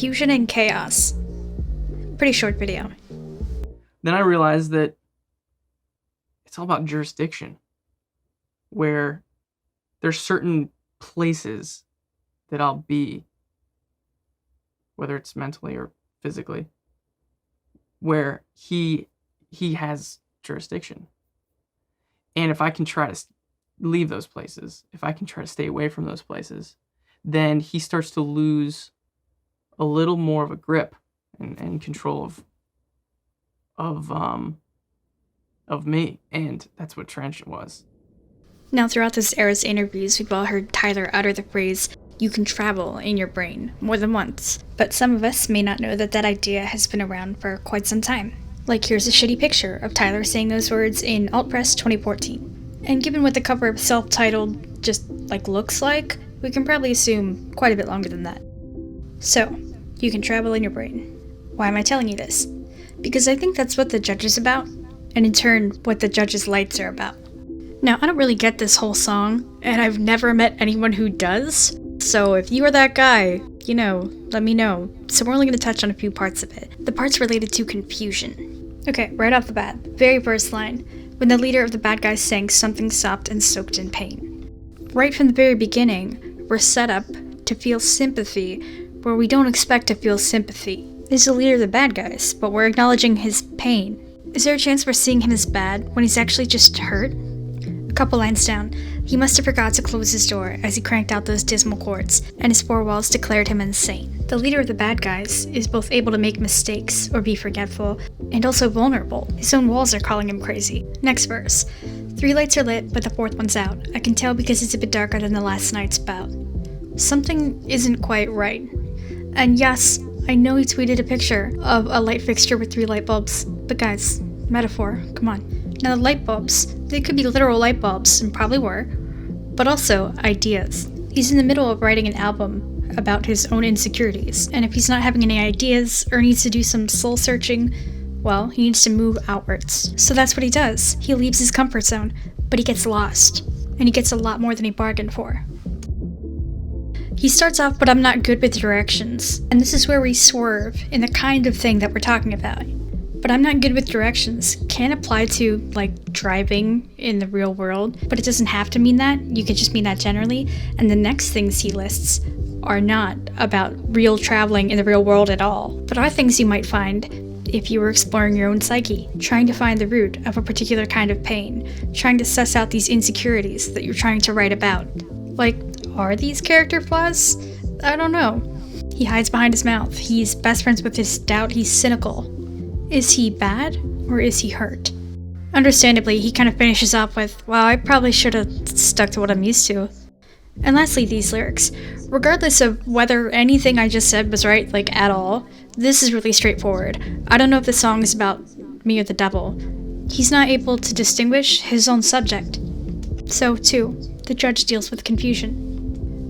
confusion and chaos. Pretty short video. Then I realized that it's all about jurisdiction, where there's certain places that I'll be, whether it's mentally or physically, where he has jurisdiction. And if I can try to leave those places, if I can try to stay away from those places, then he starts to lose a little more of a grip and control of me. And that's what Trench was. Now, throughout this era's interviews, we've all heard Tyler utter the phrase, "You can travel in your brain," more than once. But some of us may not know that that idea has been around for quite some time. Like, here's a shitty picture of Tyler saying those words in Alt-Press 2014. And given what the cover of self-titled just, looks like, we can probably assume quite a bit longer than that. So, you can travel in your brain. Why am I telling you this? Because I think that's what the Judge is about, and in turn, what the Judge's lights are about. Now, I don't really get this whole song, and I've never met anyone who does, so if you are that guy, let me know. So we're only going to touch on a few parts of it. The parts related to confusion. Okay, right off the bat, very first line, when the leader of the bad guys sang "something soft and soaked in pain." Right from the very beginning, we're set up to feel sympathy where we don't expect to feel sympathy. He's the leader of the bad guys, but we're acknowledging his pain. Is there a chance we're seeing him as bad when he's actually just hurt? A couple lines down, he must have forgot to close his door as he cranked out those dismal chords, and his four walls declared him insane. The leader of the bad guys is both able to make mistakes or be forgetful, and also vulnerable. His own walls are calling him crazy. Next verse. 3 lights are lit, but the 4th one's out. I can tell because it's a bit darker than the last night's bout. Something isn't quite right. And yes, I know he tweeted a picture of a light fixture with 3 light bulbs, but guys, metaphor, come on. Now the light bulbs, they could be literal light bulbs, and probably were, but also ideas. He's in the middle of writing an album about his own insecurities, and if he's not having any ideas or needs to do some soul searching, well, he needs to move outwards. So that's what he does. He leaves his comfort zone, but he gets lost, and he gets a lot more than he bargained for. He starts off, "But I'm not good with directions," and this is where we swerve in the kind of thing that we're talking about. But I'm not good with directions can apply to, driving in the real world, but it doesn't have to mean that. You could just mean that generally. And the next things he lists are not about real traveling in the real world at all, but are things you might find if you were exploring your own psyche, trying to find the root of a particular kind of pain, trying to suss out these insecurities that you're trying to write about. Are these character flaws? I don't know. He hides behind his mouth. He's best friends with his doubt. He's cynical. Is he bad, or is he hurt? Understandably, he kind of finishes off with, "Wow, I probably should have stuck to what I'm used to." And lastly, these lyrics. Regardless of whether anything I just said was right, at all, this is really straightforward. I don't know if the song is about me or the devil. He's not able to distinguish his own subject. So, 2, the Judge deals with confusion.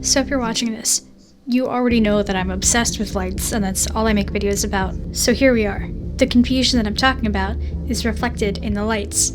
So if you're watching this, you already know that I'm obsessed with lights, and that's all I make videos about. So here we are. The confusion that I'm talking about is reflected in the lights.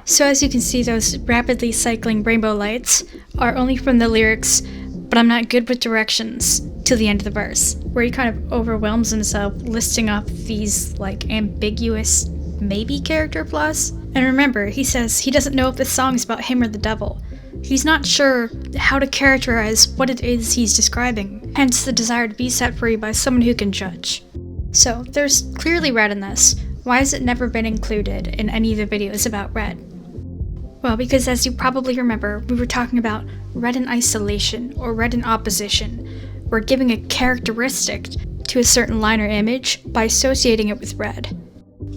So as you can see, those rapidly cycling rainbow lights are only from the lyrics, "But I'm not good with directions," to the end of the verse, where he kind of overwhelms himself listing off these, ambiguous, maybe character flaws. And remember, he says he doesn't know if this song is about him or the devil. He's not sure how to characterize what it is he's describing, hence the desire to be set free by someone who can judge. So, there's clearly red in this. Why has it never been included in any of the videos about red? Well, because as you probably remember, we were talking about red in isolation, or red in opposition. We're giving a characteristic to a certain line or image by associating it with red.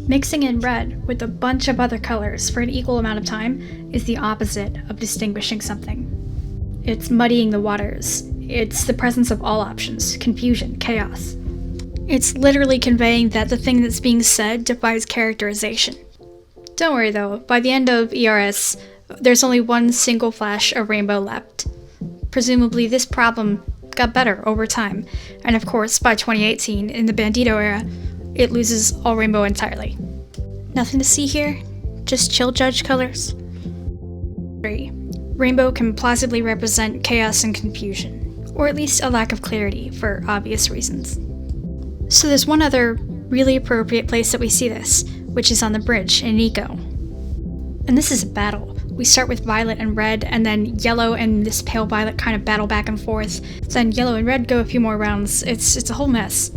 Mixing in red with a bunch of other colors for an equal amount of time is the opposite of distinguishing something. It's muddying the waters. It's the presence of all options, confusion, chaos. It's literally conveying that the thing that's being said defies characterization. Don't worry though, by the end of ERS, there's only one single flash of rainbow left. Presumably this problem got better over time, and of course by 2018, in the Bandito era, it loses all rainbow entirely. Nothing to see here? Just chill judge colors? 3. Rainbow can plausibly represent chaos and confusion, or at least a lack of clarity for obvious reasons. So there's one other really appropriate place that we see this, which is on the bridge in Nico. And this is a battle. We start with violet and red, and then yellow and this pale violet kind of battle back and forth. Then yellow and red go a few more rounds. It's a whole mess.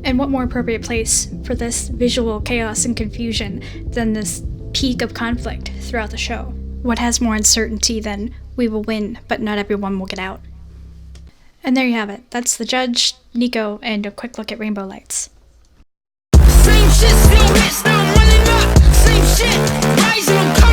And what more appropriate place for this visual chaos and confusion than this peak of conflict throughout the show? What has more uncertainty than we will win, but not everyone will get out? And there you have it. That's the judge, Nico, and a quick look at Rainbow Lights. Same shit, still hit, still running up. Same shit, rising on